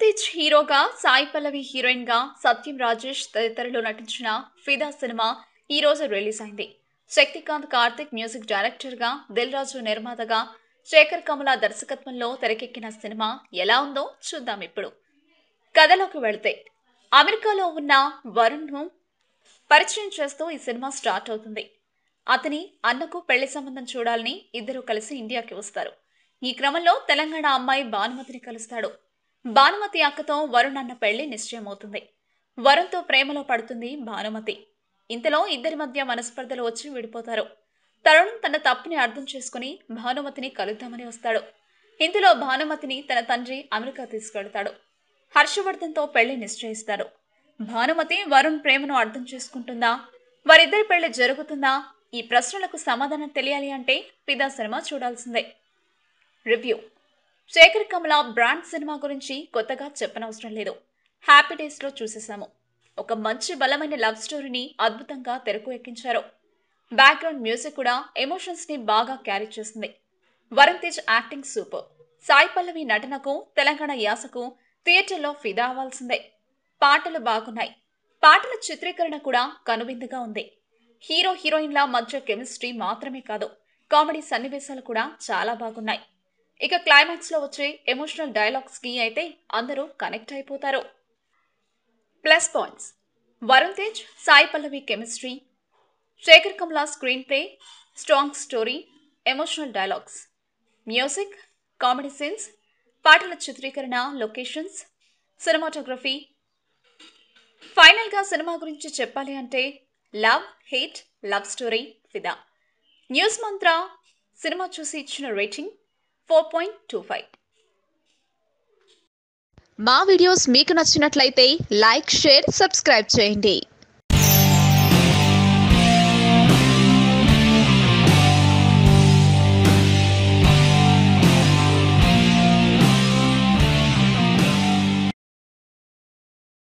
తేజ్ హీరోగా, సాయి పల్లవి హీరోయిన్ గా, సత్యం రాజేష్ తదితరులు నటించిన ఫిదా సినిమా ఈ రోజు రిలీజ్ అయింది. శక్తికాంత్ కార్తిక్ మ్యూజిక్ డైరెక్టర్ గా, దిల్ రాజు నిర్మాతగా, శేఖర్ కమల దర్శకత్వంలో తెరకెక్కిన సినిమా ఎలా ఉందో చూద్దాం ఇప్పుడు. కథలోకి వెళితే అమెరికాలో ఉన్న వరుణ్ ను పరిచయం చేస్తూ ఈ సినిమా స్టార్ట్ అవుతుంది. అతని అన్నకు పెళ్లి సంబంధం చూడాలని ఇద్దరు కలిసి ఇండియాకి వస్తారు. ఈ క్రమంలో తెలంగాణ అమ్మాయి భానుమతిని కలుస్తాడు. భానుమతి అక్కతో వరుణ్ అన్న పెళ్లి నిశ్చయమవుతుంది. వరుణ్తో ప్రేమలో పడుతుంది భానుమతి. ఇంతలో ఇద్దరి మధ్య మనస్పర్ధలు వచ్చి విడిపోతారు. తరుణ్ తన తప్పుని అర్థం చేసుకుని భానుమతిని కలుద్దామని వస్తాడు. ఇందులో భానుమతిని తన తండ్రి అమెరికా తీసుకెళ్తాడు. హర్షవర్ధన్తో పెళ్లి నిశ్చయిస్తాడు. భానుమతి వరుణ్ ప్రేమను అర్థం చేసుకుంటుందా? వారిద్దరి పెళ్లి జరుగుతుందా? ఈ ప్రశ్నలకు సమాధానం తెలియాలి అంటే ఫిదా సినిమా చూడాల్సిందే. Review. Sekhar Kammula brand cinema గురించి కొత్తగా చెప్పనవసరం లేదు. హ్యాపీ డేస్ లో చూసేశాము. ఒక మంచి బలమైన లవ్ స్టోరీని అద్భుతంగా తెరకు ఎక్కించారు. బ్యాక్గ్రౌండ్ మ్యూజిక్ కూడా ఎమోషన్స్ ని బాగా క్యారీ చేస్తుంది. Varun Tej acting super. సాయి పల్లవి నటనకు, తెలంగాణ యాసకు థియేటర్లో ఫిదా అవ్వాల్సిందే. పాటలు బాగున్నాయి. పాటల చిత్రీకరణ కూడా కనువిందుగా ఉంది. హీరో హీరోయిన్ల మధ్య కెమిస్ట్రీ మాత్రమే కాదు, కామెడీ సన్నివేశాలు కూడా చాలా బాగున్నాయి. ఇక క్లైమాక్స్ లో వచ్చే ఎమోషనల్ డైలాగ్స్ కి అయితే అందరూ కనెక్ట్ అయిపోతారు. Plus points: Varun Tej, Sai Pallavi chemistry, Sekhar Kammula screen play, strong story, emotional dialogues, music, comedy scenes, పాటల చిత్రీకరణ, లొకేషన్స్, సినిమాటోగ్రఫీ. ఫైనల్ గా సినిమా గురించి చెప్పాలి అంటే love, hate, love story, Fidaa. News Mantra cinema చూసి ఇచ్చిన రేటింగ్ 4.25. మా వీడియోస్ మీకు నచ్చినట్లయితే లైక్, షేర్, సబ్స్క్రైబ్ చేయండి.